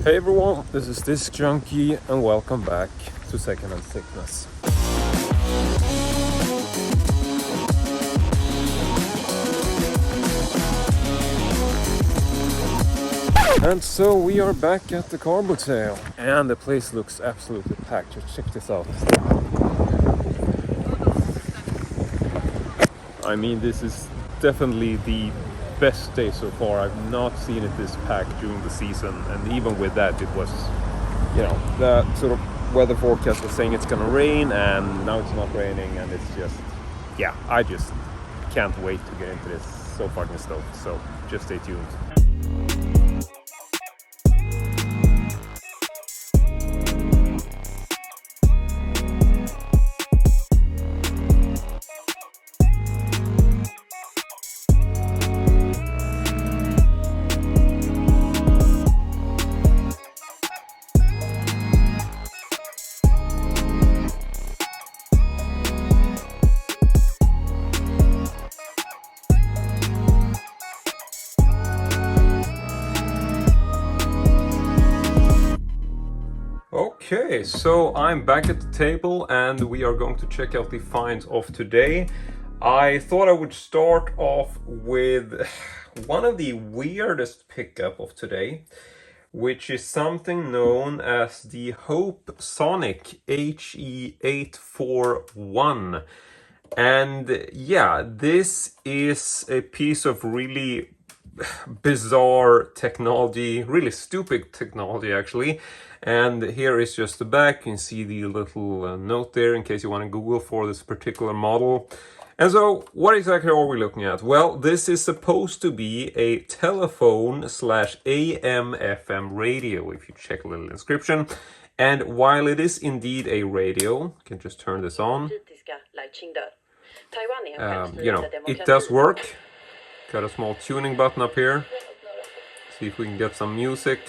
Hey everyone, this is Disc Junkie and welcome back to Secondhand Sickness. And so we are back at the carboot sale and the place looks absolutely packed. Just check this out. I mean, this is definitely the best day so far. I've not seen it this packed during the season, and even with that it was, the sort of weather forecast was saying it's gonna rain and now it's not raining, and it's just, I just can't wait to get into this. So fucking stoked, so just stay tuned. Okay, so I'm back at the table and we are going to check out the finds of today. I thought I would start off with one of the weirdest pickup of today, which is something known as the Hopesonic HE-841. And yeah, this is a piece of really bizarre technology, really stupid technology actually. And here is just the back. You can see the little note there in case you want to Google for this particular model. And so what exactly are we looking at? Well, this is supposed to be a telephone slash AM FM radio, if you check a little inscription. And while it is indeed a radio, you can just turn this on. It does work. Got a small tuning button up here. See if we can get some music.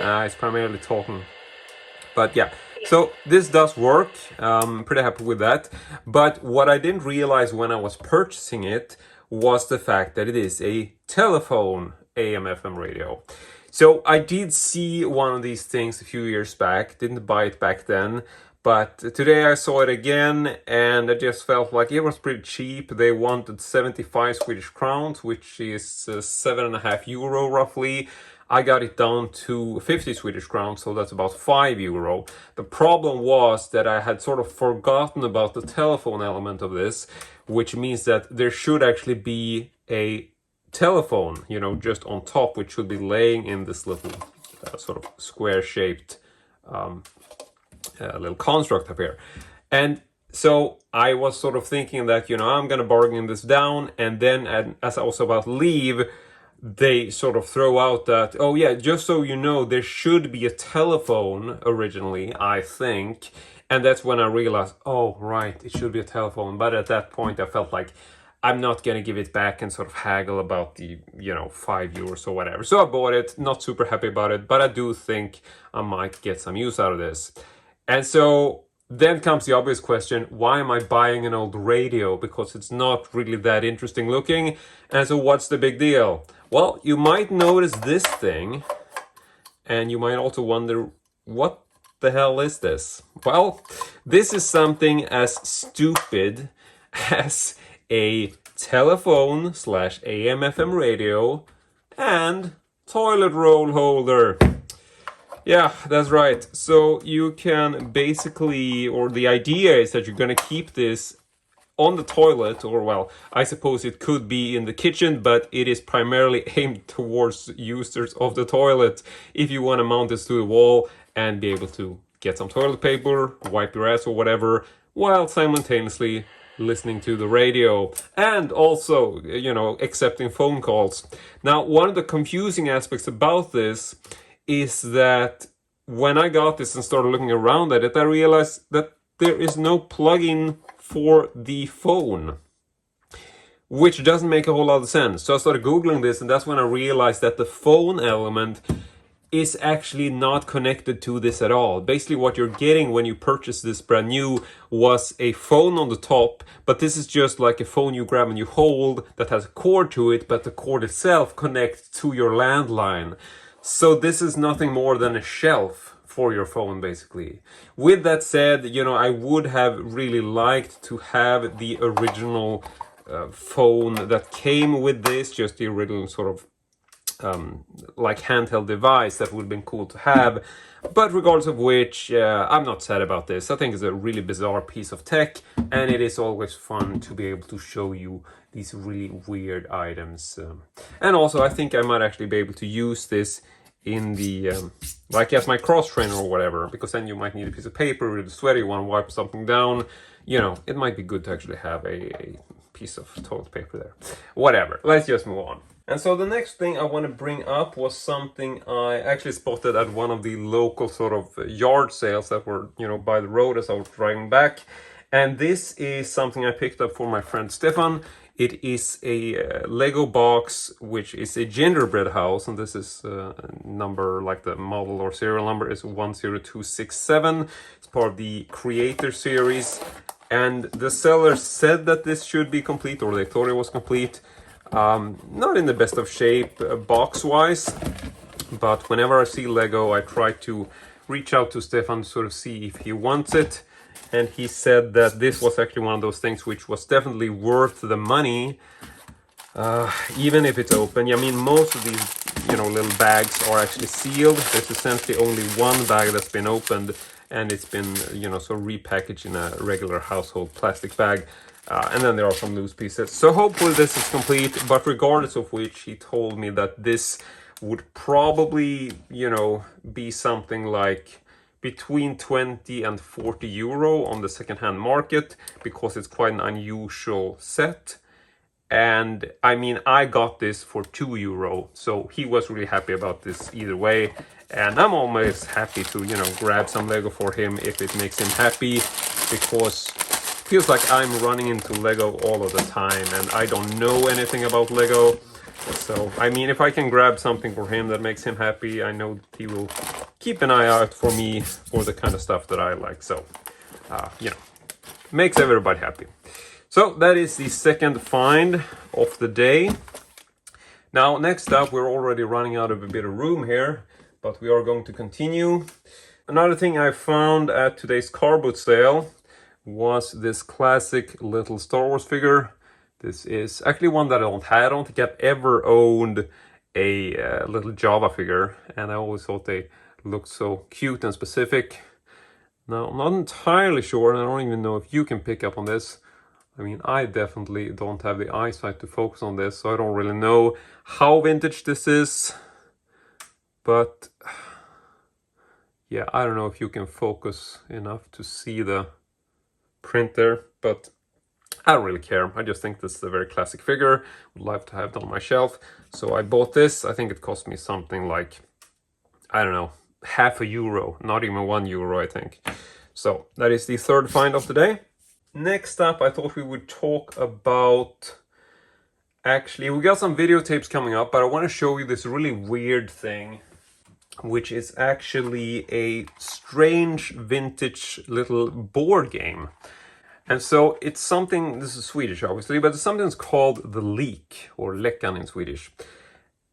It's primarily talking. But yeah, so this does work. Pretty happy with that. But what I didn't realize when I was purchasing it was the fact that it is a telephone AM FM radio. So I did see one of these things a few years back, didn't buy it back then. But today I saw it again and I just felt like it was pretty cheap. They wanted 75 Swedish crowns, which is €7.5 roughly. I got it down to 50 Swedish crowns, so that's about €5. The problem was that I had sort of forgotten about the telephone element of this, which means that there should actually be a telephone, just on top, which should be laying in this little sort of square-shaped little construct up here. And so I was sort of thinking that, I'm gonna bargain this down, and then as I was about to leave, they sort of throw out that, oh yeah, just so you know, there should be a telephone originally, I think. And that's when I realized, oh right, it should be a telephone. But at that point I felt like I'm not gonna give it back and sort of haggle about the, €5 or whatever. So I bought it, not super happy about it, but I do think I might get some use out of this. And so then comes the obvious question, why am I buying an old radio? Because it's not really that interesting looking. And so what's the big deal? Well, you might notice this thing, and you might also wonder, what the hell is this? Well, this is something as stupid as a telephone slash AM FM radio and toilet roll holder. Yeah, that's right. So you can basically, or the idea is that you're gonna keep this on the toilet, or well, I suppose it could be in the kitchen, but it is primarily aimed towards users of the toilet. If you want to mount this to the wall and be able to get some toilet paper, wipe your ass or whatever, while simultaneously listening to the radio and also, accepting phone calls. Now, one of the confusing aspects about this is that when I got this and started looking around at it, I realized that there is no plugin for the phone, which doesn't make a whole lot of sense. So I started Googling this, and that's when I realized that the phone element is actually not connected to this at all. Basically what you're getting when you purchase this brand new was a phone on the top, but this is just like a phone you grab and you hold that has a cord to it, but the cord itself connects to your landline. So this is nothing more than a shelf for your phone, basically. With that said, you know, I would have really liked to have the original phone that came with this, just the original sort of like handheld device. That would have been cool to have. But regardless of which, I'm not sad about this. I think it's a really bizarre piece of tech, and it is always fun to be able to show you these really weird items. And also, I think I might actually be able to use this in the like as my cross trainer or whatever, because then you might need a piece of paper with a sweater, you want to wipe something down, you know, it might be good to actually have a piece of toilet paper there. Whatever, let's just move on. And so the next thing I want to bring up was something I actually spotted at one of the local sort of yard sales that were, you know, by the road as I was driving back. And this is something I picked up for my friend Stefan. It is a Lego box, which is a gingerbread house, and this is number, like the model or serial number is 10267. It's part of the Creator series, and the seller said that this should be complete, or they thought it was complete. Not in the best of shape box-wise, but whenever I see Lego, I try to reach out to Stefan to sort of see if he wants it. And he said that this was actually one of those things which was definitely worth the money, even if it's open. I mean, most of these, you know, little bags are actually sealed. There's essentially only one bag that's been opened, and it's been, you know, so repackaged in a regular household plastic bag. And then there are some loose pieces. So hopefully this is complete, but regardless of which, he told me that this would probably, you know, be something like between 20 and 40 euro on the secondhand market, because it's quite an unusual set. And I mean, I got this for 2 euro, so he was really happy about this either way. And I'm always happy to, you know, grab some Lego for him if it makes him happy, because it feels like I'm running into Lego all of the time and I don't know anything about Lego. So, I mean, if I can grab something for him that makes him happy, I know that he will keep an eye out for me for the kind of stuff that I like. So, you know, makes everybody happy. So, that is the second find of the day. Now, next up, we're already running out of a bit of room here, but we are going to continue. Another thing I found at today's carboot sale was this classic little Star Wars figure. This is actually one that I don't have. I don't think I've ever owned a little Java figure, and I always thought they looked so cute and specific. Now, I'm not entirely sure, and I don't even know if you can pick up on this. I mean, I definitely don't have the eyesight to focus on this, so I don't really know how vintage this is. But yeah, I don't know if you can focus enough to see the print there, but I don't really care. I just think this is a very classic figure. Would love to have it on my shelf. So I bought this. I think it cost me something like, I don't know, half a euro, not even 1 euro, I think. So that is the third find of the day. Next up, I thought we would talk about, actually, we got some videotapes coming up, but I want to show you this really weird thing, which is actually a strange vintage little board game. And so it's something, this is Swedish obviously, but it's something that's called the leak, or läckan in Swedish.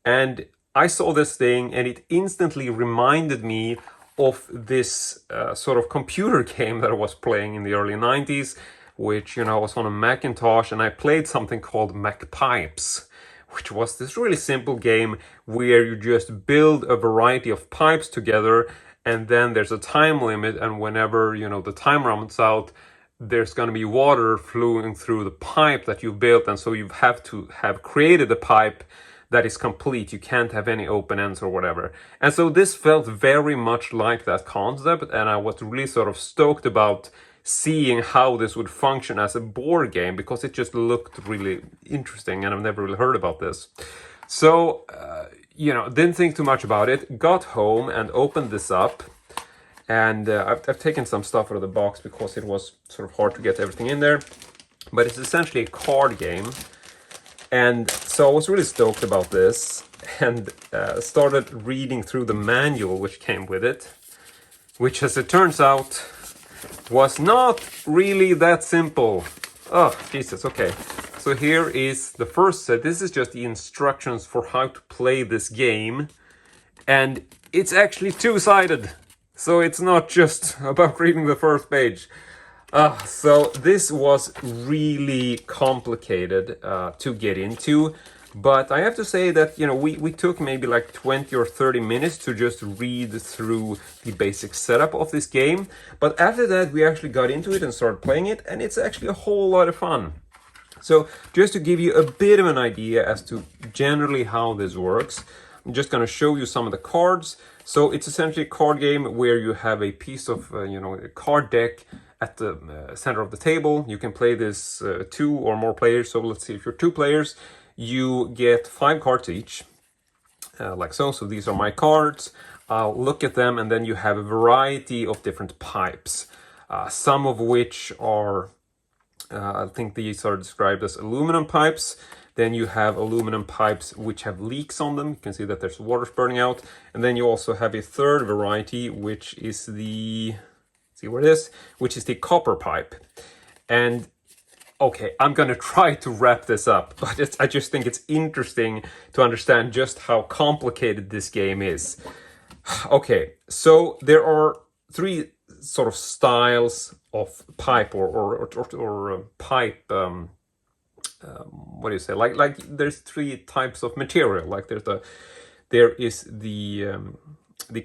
And I saw this thing and it instantly reminded me of this sort of computer game that I was playing in the early 90s, which, you know, I was on a Macintosh, and I played something called MacPipes, which was this really simple game where you just build a variety of pipes together, and then there's a time limit, and whenever, you know, the time runs out, there's going to be water flowing through the pipe that you built, and so you have to have created a pipe that is complete. You can't have any open ends or whatever. And so this felt very much like that concept, and I was really sort of stoked about seeing how this would function as a board game, because it just looked really interesting, and I've never really heard about this. So, you know, didn't think too much about it, got home and opened this up. And I've taken some stuff out of the box because it was sort of hard to get everything in there. But it's essentially a card game. And so I was really stoked about this. and started reading through the manual which came with it, which, as it turns out, was not really that simple. Oh, Jesus, okay. So here is the first set. This is just the instructions for how to play this game. And it's actually two-sided. So it's not just about reading the first page. So this was really complicated to get into. But I have to say that, we took maybe like 20 or 30 minutes to just read through the basic setup of this game. But after that, we actually got into it and started playing it, and it's actually a whole lot of fun. So just to give you a bit of an idea as to generally how this works, I'm just going to show you some of the cards. So it's essentially a card game where you have a piece of, a card deck at the center of the table. You can play this 2 or more players. So let's see, if you're 2 players, you get 5 cards each, like so. So these are my cards. I'll look at them, and then you have a variety of different pipes, some of which are, I think these are described as aluminum pipes. Then you have aluminum pipes which have leaks on them. You can see that there's water spurting out. And then you also have a third variety, which is the, see what it is, which is the copper pipe. And okay, I'm going to try to wrap this up, but I just think it's interesting to understand just how complicated this game is. Okay, so there are 3 sort of styles of pipe or pipe, what do you say? Like there's 3 types of material. Like there is the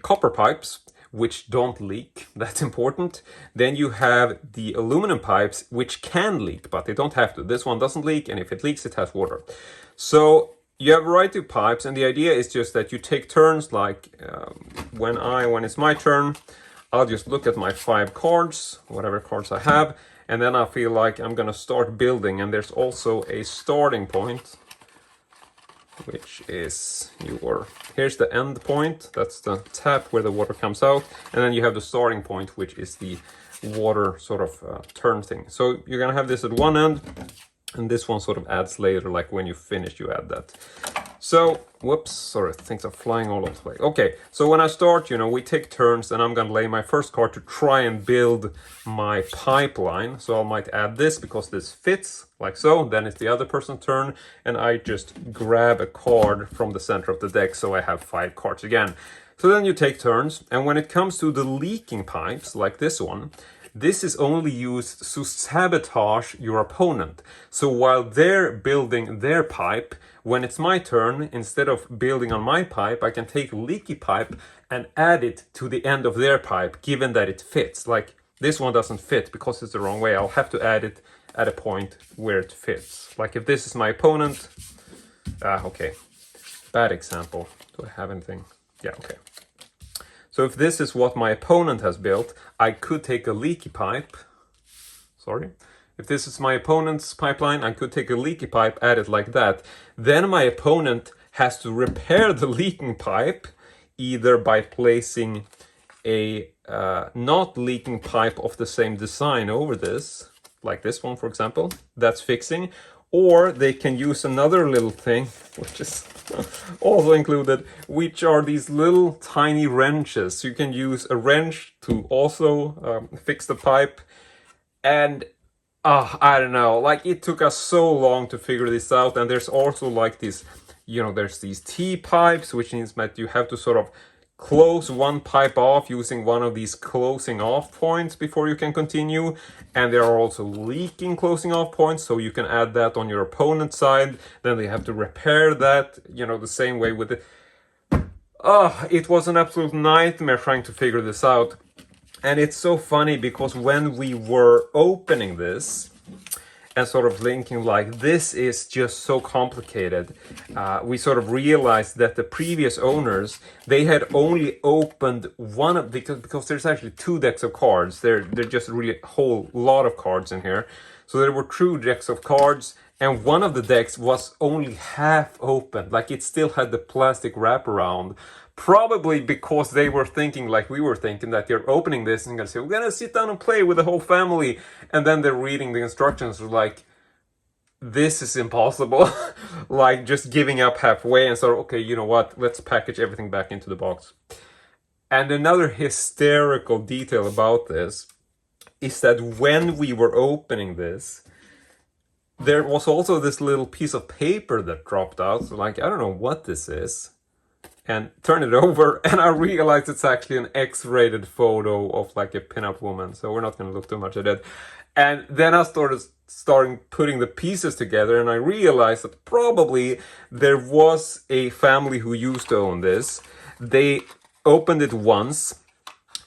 copper pipes, which don't leak. That's important. Then you have the aluminum pipes, which can leak, but they don't have to. This one doesn't leak, and if it leaks, it has water. So you have a variety of pipes, and the idea is just that you take turns. Like when it's my turn, I'll just look at my 5 cards, whatever cards I have, and then I feel like I'm gonna start building. And there's also a starting point, which is here's the end point, that's the tap where the water comes out, and then you have the starting point, which is the water sort of turn thing. So you're gonna have this at one end, and this one sort of adds later, like when you finish you add that. So, whoops, sorry, things are flying all over the place. Okay, so when I start, we take turns, and I'm gonna lay my first card to try and build my pipeline. So I might add this because this fits, like so. Then it's the other person's turn, and I just grab a card from the center of the deck, so I have 5 cards again. So then you take turns, and when it comes to the leaking pipes, like this one, this is only used to sabotage your opponent. So while they're building their pipe, when it's my turn, instead of building on my pipe, I can take a leaky pipe and add it to the end of their pipe, given that it fits. Like this one doesn't fit because it's the wrong way. I'll have to add it at a point where it fits. Like if this is my opponent, okay, bad example. Do I have anything? Yeah, okay. So if this is what my opponent has built, I could take a leaky pipe. Sorry. If this is my opponent's pipeline, I could take a leaky pipe, add it like that. Then my opponent has to repair the leaking pipe, either by placing a not leaking pipe of the same design over this, like this one, for example, that's fixing. Or they can use another little thing, which is also included, which are these little tiny wrenches. You can use a wrench to also fix the pipe. And I don't know, like it took us so long to figure this out. And there's also like this, there's these T-pipes, which means that you have to sort of close one pipe off using one of these closing off points before you can continue. And there are also leaking closing off points, so you can add that on your opponent's side. Then they have to repair that, the same way with it. It was an absolute nightmare trying to figure this out. And it's so funny because when we were opening this and sort of linking like this is just so complicated, we sort of realized that the previous owners, they had only opened one of, because there's actually 2 decks of cards. They're just really a whole lot of cards in here. So there were 2 decks of cards, and one of the decks was only half open, like it still had the plastic wraparound. Probably because they were thinking, like we were thinking, that you're opening this and gonna say, we're gonna sit down and play with the whole family. And then they're reading the instructions like, this is impossible. Like just giving up halfway and sort of, okay, you know what, let's package everything back into the box. And another hysterical detail about this is that when we were opening this, there was also this little piece of paper that dropped out. So like, I don't know what this is. And turn it over, and I realized it's actually an X-rated photo of like a pinup woman. So we're not going to look too much at it. And then I starting putting the pieces together, and I realized that probably there was a family who used to own this. They opened it once,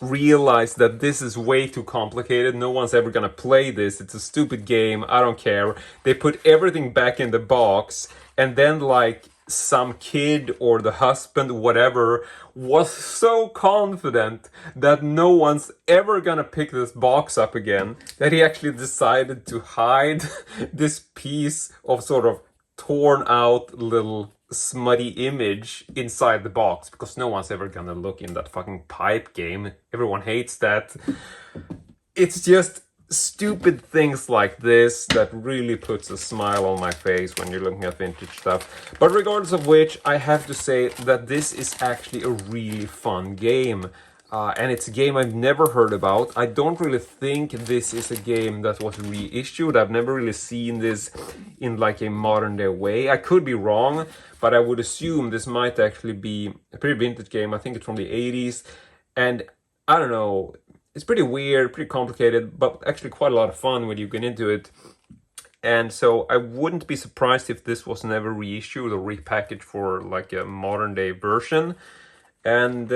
realized that this is way too complicated. No one's ever gonna play this. It's a stupid game. I don't care. They put everything back in the box, and then like some kid or the husband, whatever, was so confident that no one's ever gonna pick this box up again that he actually decided to hide this piece of sort of torn out little smutty image inside the box, because no one's ever gonna look in that fucking pipe game. Everyone hates that. It's just stupid things like this that really puts a smile on my face when you're looking at vintage stuff. But regardless of which, I have to say that this is actually a really fun game. And it's a game I've never heard about. I don't really think this is a game that was reissued. I've never really seen this in like a modern day way. I could be wrong, but I would assume this might actually be a pretty vintage game. I think it's from the 80s. And I don't know, it's pretty weird, pretty complicated, but actually quite a lot of fun when you get into it. And so I wouldn't be surprised if this was never reissued or repackaged for like a modern day version. And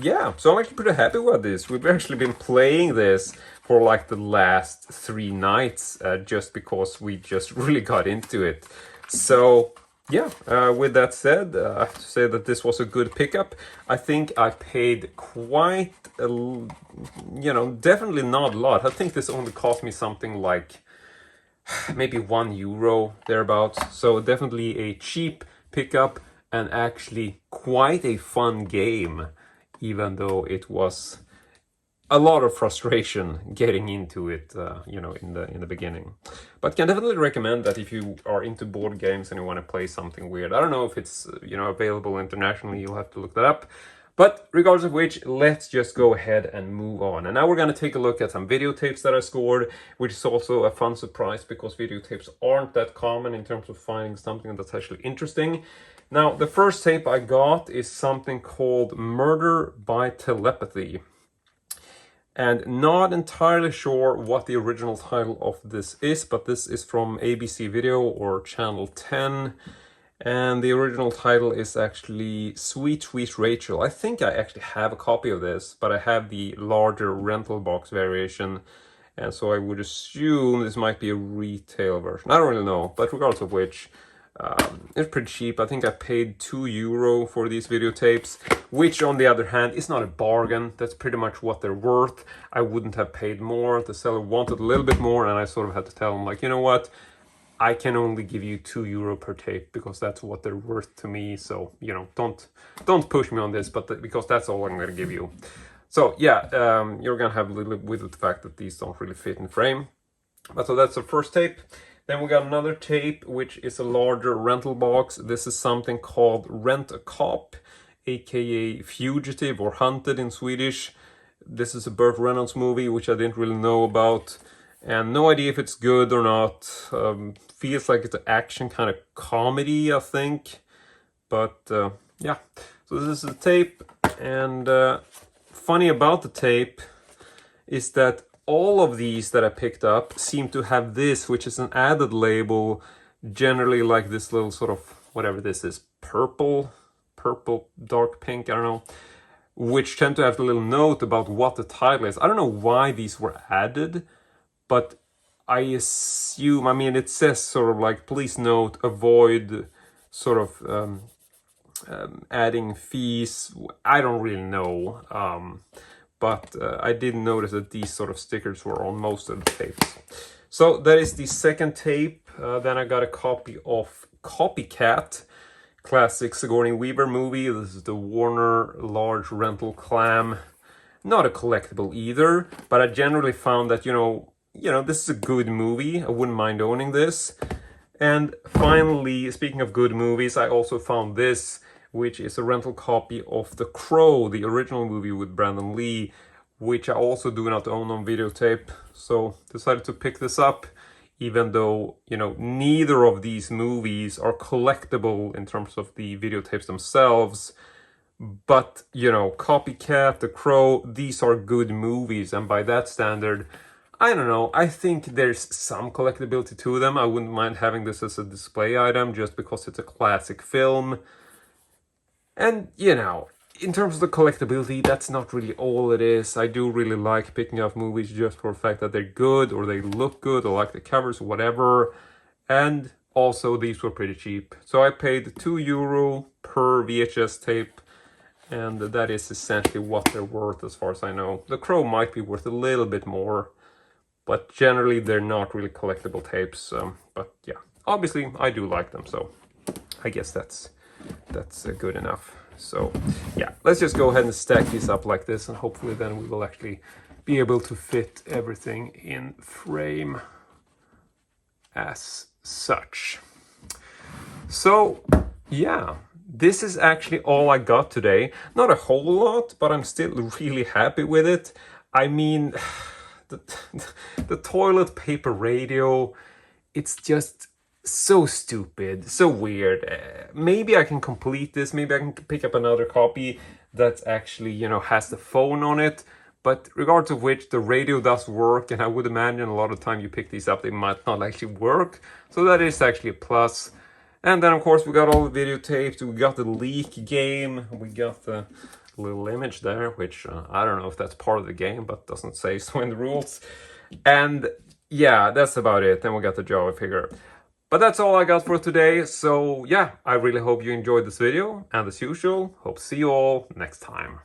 yeah, so I'm actually pretty happy with this. We've actually been playing this for like the last 3 nights just because we just really got into it. So yeah, with that said, I have to say that this was a good pickup. I think I paid quite a, you know, definitely not a lot. I think this only cost me something like maybe €1 thereabouts. So definitely a cheap pickup. And actually quite a fun game, even though it was a lot of frustration getting into it, you know, in the beginning. But can definitely recommend that if you are into board games and you want to play something weird. I don't know if it's, you know, available internationally. You'll have to look that up. But regardless of which, let's just go ahead and move on. And now we're going to take a look at some videotapes that I scored, which is also a fun surprise because videotapes aren't that common in terms of finding something that's actually interesting. Now, the first tape I got is something called Murder by Telepathy. And not entirely sure what the original title of this is, but this is from ABC Video or Channel 10. And the original title is actually Sweet Sweet Rachel. I think I actually have a copy of this, but I have the larger rental box variation. And so I would assume this might be a retail version. I don't really know, but regardless of which, it's pretty cheap. I think I paid €2 for these videotapes, which on the other hand is not a bargain. That's pretty much what they're worth. I wouldn't have paid more. The seller wanted a little bit more, and I sort of had to tell him, like, you know what? I can only give you €2 per tape because that's what they're worth to me. So, you know, don't push me on this, but because that's all I'm going to give you. So yeah, you're going to have a little bit with the fact that these don't really fit in frame. But so that's the first tape. Then we got another tape, which is a larger rental box. This is something called Rent a Cop, aka Fugitive or Hunted in Swedish. This is a Burt Reynolds movie, which I didn't really know about. And no idea if it's good or not. Feels like it's an action kind of comedy, I think. But yeah, so this is the tape. And funny about the tape is that all of these that I picked up seem to have this, which is an added label, generally like this little sort of, whatever this is, purple, dark pink, I don't know, which tend to have a little note about what the title is. I don't know why these were added, but I assume, I mean, it says sort of like, please note, avoid sort of adding fees. I don't really know. But I did notice that these sort of stickers were on most of the tapes. So that is the second tape. Then I got a copy of Copycat, classic Sigourney Weaver movie. This is the Warner large rental clam. Not a collectible either, but I generally found that, you know, this is a good movie. I wouldn't mind owning this. And finally, speaking of good movies, I also found this, which is a rental copy of The Crow, the original movie with Brandon Lee, which I also do not own on videotape. So decided to pick this up, even though, you know, neither of these movies are collectible in terms of the videotapes themselves. But, you know, Copycat, The Crow, these are good movies, and by that standard, I don't know, I think there's some collectability to them. I wouldn't mind having this as a display item just because it's a classic film. And, you know, in terms of the collectability, that's not really all it is. I do really like picking up movies just for the fact that they're good, or they look good, or like the covers, or whatever. And also, these were pretty cheap. So I paid €2 per VHS tape, and that is essentially what they're worth as far as I know. The Crow might be worth a little bit more, but generally they're not really collectible tapes. But yeah, obviously I do like them, so I guess that's good enough. So yeah, let's just go ahead and stack these up like this, and hopefully then we will actually be able to fit everything in frame as such. So yeah, this is actually all I got today. Not a whole lot, but I'm still really happy with it. I mean, the toilet paper radio, it's just so stupid, so weird. Maybe I can complete this, maybe I can pick up another copy that's actually, you know, has the phone on it. But regardless of which, the radio does work, and I would imagine a lot of the time you pick these up, they might not actually work. So that is actually a plus. And then, of course, we got all the videotapes, we got the leak game, we got the little image there, which I don't know if that's part of the game, but doesn't say so in the rules. And yeah, that's about it. Then we got the Java figure. But that's all I got for today. So yeah, I really hope you enjoyed this video. And as usual, hope to see you all next time.